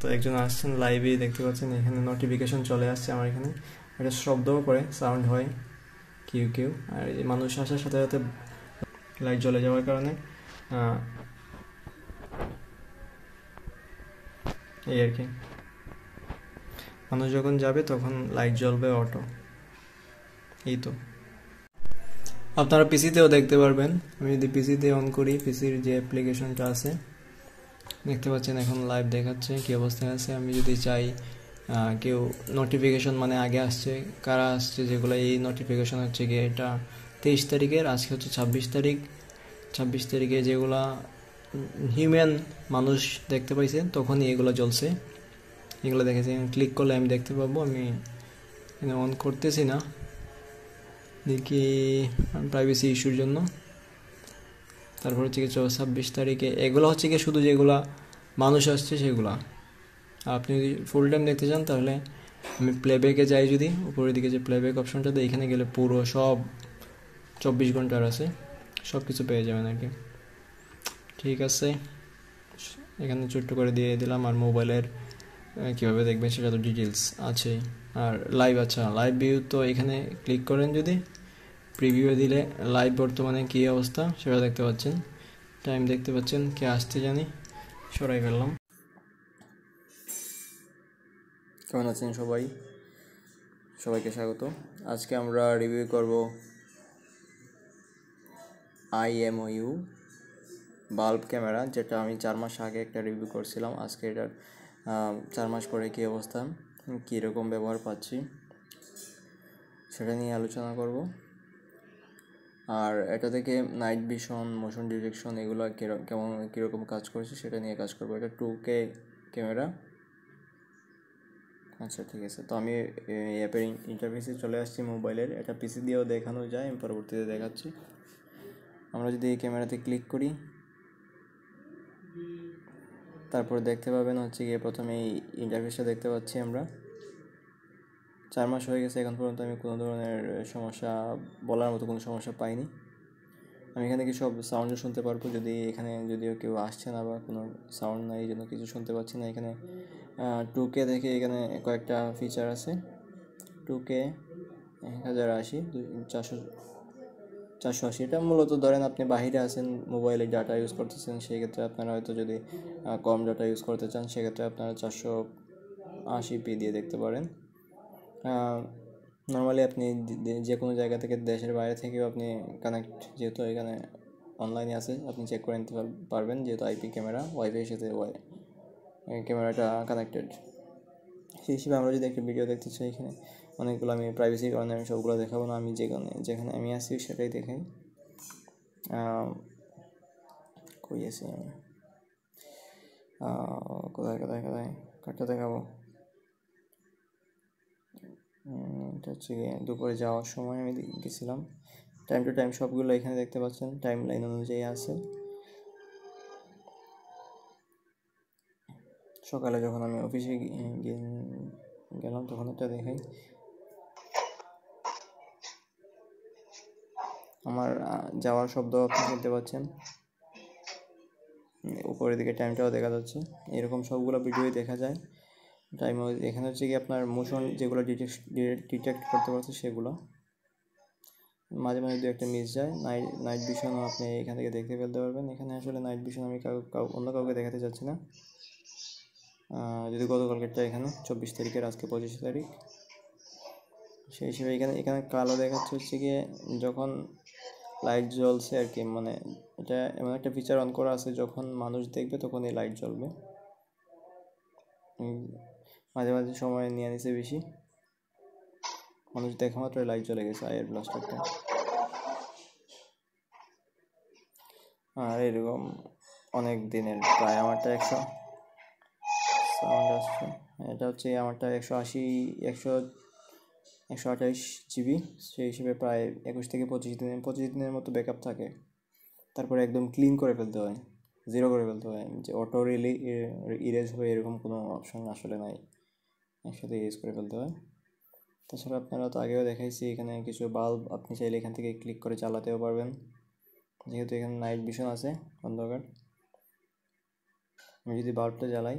তো একজন আসছেন লাইভে, দেখতে পাচ্ছেন এখানে নোটিফিকেশন চলে আসছে আমার এখানে, একটা শব্দও করে, সাউন্ড হয় কিউ কিউ। আর এই মানুষ আসার সাথে সাথে লাইট জ্বলে যাওয়ার কারণে এই আর কি, মানুষ যখন যাবে তখন লাইট জ্বলবে অটো। এই তো আপনারা পিসিতেও দেখতে পারবেন। আমি যদি পিসিতে অন করি, পিসির যে অ্যাপ্লিকেশনটা আছে, দেখতে পাচ্ছেন এখন লাইভ দেখাচ্ছে কি অবস্থায় আছে। আমি যদি চাই কেউ নোটিফিকেশন মানে আগে আসছে কারা আসছে, যেগুলো এই নোটিফিকেশন হচ্ছে গিয়ে এটা 23 তারিখের, আজকে হচ্ছে 26 তারিখ। 26 তারিখে যেগুলা হিউম্যান মানুষ দেখতে পাইছে তখনই এগুলো জ্বলছে, এগুলো দেখেছি। ক্লিক করলে আমি দেখতে পাবো। আমি অন করতেছি না, দেখি প্রাইভেসি ইস্যুর জন্য। তারপর হচ্ছে কি 26 তারিখে এগুলো হচ্ছে কি শুধু যেগুলা মানুষ আসছে সেগুলা। আপনি যদি ফুল টাইম দেখতে চান তাহলে আমি প্লেব্যাকে যাই, যদি উপরের দিকে যে প্লেব্যাক অপশনটাতে, এখানে গেলে পুরো সব 24 ঘন্টার আছে, সব কিছু পেয়ে যাবেন আর কি। ঠিক আছে, এখানে ছোট্ট করে দিয়ে দিলাম। আর মোবাইলের কীভাবে দেখবেন সেটা তো ডিটেলস আছেই। আর লাইভ, আচ্ছা লাইভ ভিউ তো এখানে ক্লিক করেন, যদি প্রিভিউ দিলে লাইভ বর্তমানে কী অবস্থা সেটা দেখতে পাচ্ছেন, টাইম দেখতে পাচ্ছেন। কে আসতে জানি সরাই ফেললাম। কেমন আছেন সবাই? সবাইকে স্বাগত। আজকে আমরা রিভিউ করব IMOU বাল্ব ক্যামেরা, যেটা আমি 4 মাস আগে একটা রিভিউ করছিলাম। আজকে এটার 4 মাস পরে কী অবস্থা, কীরকম ব্যবহার পাচ্ছি সেটা নিয়ে আলোচনা করব। আর এটা থেকে নাইট ভিশন, মোশন ডিটেকশন এগুলো কীরকম কাজ করছে সেটা নিয়ে কাজ করবো। এটা 2K ক্যামেরা। আচ্ছা ঠিক আছে, তো আমি অ্যাপের ইন্টারফেসে চলে আসছি মোবাইলের। এটা পিসি দিয়েও দেখানো যায়, আমি পরবর্তীতে দেখাচ্ছি। আমরা যদি এই ক্যামেরাতে ক্লিক করি, তারপর দেখতে পাবেন হচ্ছে গিয়ে প্রথমে এই ইন্টারফেসটা দেখতে পাচ্ছি আমরা। 4 মাস হয়ে গেছে, এখন পর্যন্ত আমি কোনো ধরনের সমস্যা, বলার মতো কোনো সমস্যা পাইনি। আমি এখানে কি সব সাউন্ডও শুনতে পারবো, যদি এখানে যদিও কেউ আসছে না বা কোনো সাউন্ড নাই, এই জন্য কিছু শুনতে পাচ্ছি না। এখানে 2K থেকে এখানে কয়েকটা ফিচার আছে। 2K 1080, 480। এটা মূলত ধরেন আপনি বাইরে আছেন, মোবাইলে ডাটা ইউজ করতেছেন, সেক্ষেত্রে আপনারা হয়তো যদি কম ডাটা ইউজ করতে চান সেক্ষেত্রে আপনারা 480p দিয়ে দেখতে পারেন। নর্মালি আপনি যে কোনো জায়গা থেকে, দেশের বাইরে থেকেও আপনি কানেক্ট, যেহেতু এখানে অনলাইনে আছে, আপনি চেক করে নিতে পারবেন, যেহেতু IP ক্যামেরা, ওয়াইফাইয়ের সাথে ক্যামেরাটা কানেক্টেড। সেই হিসেবে আমরা যদি একটা ভিডিও দেখতে চাই, এখানে অনেকগুলো, আমি প্রাইভেসির কারণে আমি সবগুলো দেখাবো না, আমি যেখানে আমি আসি সেটাই দেখাই। কই আছি আমি, কোথায় কাটটা দেখাবো। এটা হচ্ছে গিয়ে দুপুরে যাওয়ার সময় আমি গেছিলাম। টাইম টু টাইম সবগুলো এখানে দেখতে পাচ্ছেন, টাইম লাইন অনুযায়ী আছে। সকালে যখন আমি অফিসে গেলাম তখন একটা দেখাই, আমার যাওয়ার শব্দ আপনি শুনতে পাচ্ছেন। উপরের দিকে টাইমটাও দেখা যাচ্ছে। এরকম সবগুলো ভিডিওই দেখা যায় টাইম। এখানে হচ্ছে কি আপনার মোশন যেগুলো ডিটেক্ট করতে পারছে সেগুলো, মাঝে মাঝে দু একটা মিস যায়। নাইট ভিশনও আপনি এখান থেকে দেখতে ফেলতে পারবেন। এখানে আসলে নাইট ভিশন আমি অন্য কাউকে দেখাতে চাচ্ছি না। যদি গতকালকেরটা এখানে 24 তারিখের, আজকে 25 তারিখ, সেই হিসেবে এখানে কালো দেখাচ্ছে হচ্ছে গিয়ে যখন লাইট জ্বলছে আর কি, মানে এটা এমন একটা ফিচার অন করা আছে, যখন মানুষ দেখবে তখন এই লাইট জ্বলবে। মাঝে মাঝে সময় নিয়ে নিছে বেশি, মানুষ দেখা মাত্র লাইট জ্বলে গেছে আইএর ব্লাস্টারটা। আর এরকম অনেক দিনের, প্রায় আমারটা 100 সাউন্ড আসছে। এটা হচ্ছে আমারটা 128 GB, সেই হিসেবে প্রায় 21 থেকে 25 দিনের মতো ব্যাকআপ থাকে। তারপরে একদম ক্লিন করে ফেলতে হয়, জিরো করে ফেলতে হয়, যে অটো ইরেজ হবে এরকম কোনো অপশন আসলে নাই, একসাথে ইরেজ করে ফেলতে হয়। তাছাড়া আপনারা তো আগেও দেখাইছি, এখানে কিছু বাল্ব আপনি চাইলে এখান থেকে ক্লিক করে চালাতেও পারবেন, যেহেতু এখানে নাইট ভিশন আছে অন্ধকার। আমি যদি বাল্বটা জ্বালাই,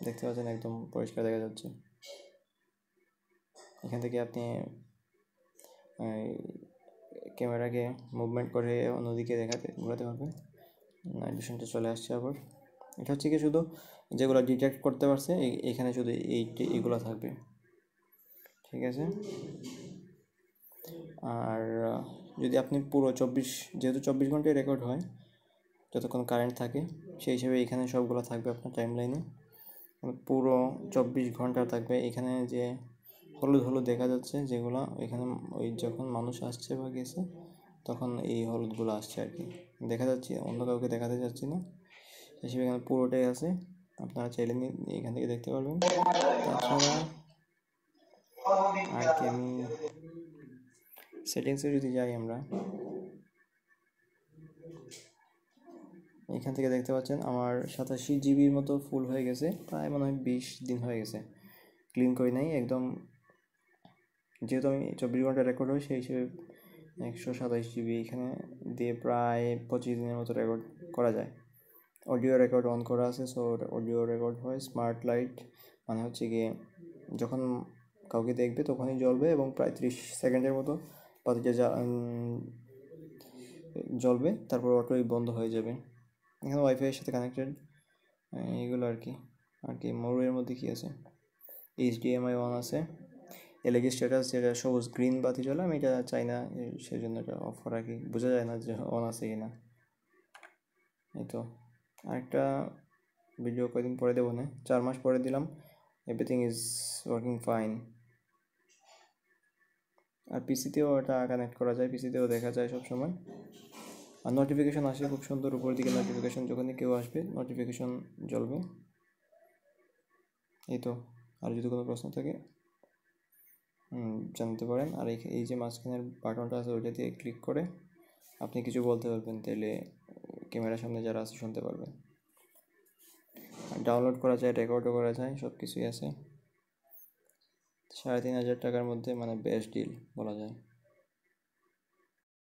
দেখতে পাচ্ছেন একদম পরিষ্কার দেখা যাচ্ছে। এখান থেকে আপনি ক্যামেরাকে মুভমেন্ট করে অন্যদিকে ঘোরাতে পারবেন। নাইট ভিশনটা চলে আসছে আবার। এটা হচ্ছে কি শুধু যেগুলো ডিটেক্ট করতে পারছে এখানে শুধু এইগুলো থাকবে, ঠিক আছে। আর যদি আপনি পুরো যেহেতু 24 ঘন্টায় রেকর্ড হয়, যতক্ষণ কারেন্ট থাকে সেই হিসেবে এখানে সবগুলো থাকবে আপনার টাইম লাইনে। পুরো 24 ঘন্টা থাকবে। এখানে যে হলুদ হলুদ দেখা যাচ্ছে যেগুলো, এখানে ওই যখন মানুষ আসছে বা গেছে তখন এই হলুদগুলো আসছে আর কি দেখা যাচ্ছে, অন্য কাউকে দেখাতে যাচ্ছি না। হিসেবে এখানে পুরোটাই আছে, আপনারা চাইলে এখান থেকে দেখতে পারবেন। তাছাড়া আর কি আমি সেটিংসে যদি যাই, আমরা এখান থেকে দেখতে পাচ্ছেন আমার 87 জিবির মতো ফুল হয়ে গেছে, প্রায় মনে হয় 20 দিন হয়ে গেছে। ক্লিন করি নাই একদম, যেহেতু আমি 24 ঘন্টা রেকর্ড হয় সেই হিসেবে 127 জিবি এখানে দিয়ে প্রায় 25 দিনের মতো রেকর্ড করা যায়। অডিও রেকর্ড অন করা আছে, সো অডিও রেকর্ড হয়। স্মার্ট লাইট মানে হচ্ছে গিয়ে যখন কাউকে দেখবে তখনই জ্বলবে এবং প্রায় 30 সেকেন্ডের মতো বাতিটা জ্বলবে, তারপর অটোই বন্ধ হয়ে যাবে। এখানে ওয়াইফাইয়ের সাথে কানেক্টেড, এইগুলো আর কি। মোবাইলের মধ্যে কী আছে, HDMI অন আছে। এলইডি স্ট্যাটাস যেটা সবুজ গ্রিন বাতি জ্বলে, আমি এটা চাই না, সেই জন্য এটা অফ রাখি, বোঝা যায় না যে অন আছে কি না। এই তো আরেকটা ভিডিও কয়েকদিন পরে দেবো না, 4 মাস পরে দিলাম, এভরিথিং ইজ ওয়ার্কিং ফাইন। আর পিসিতেও এটা কানেক্ট করা যায়, পিসিতেও দেখা যায় সব সময়। আর নোটিফিকেশন আসে খুব সুন্দর, উপর দিকে নোটিফিকেশন, যখনই কেউ আসবে নোটিফিকেশন জ্বলবে। এই তো, আর যদি কোনো প্রশ্ন থাকে জানতে পারেন। আর এই যে মাঝখানের বাটনটা আছে ওইটা দিয়ে ক্লিক করে আপনি কিছু বলতে পারবেন, তাহলে ক্যামেরার সামনে যারা আছে শুনতে পারবেন। ডাউনলোড করা যায়, রেকর্ডও করা যায়, সব কিছুই আছে। 3500 টাকার মধ্যে মানে বেস্ট ডিল বলা যায়।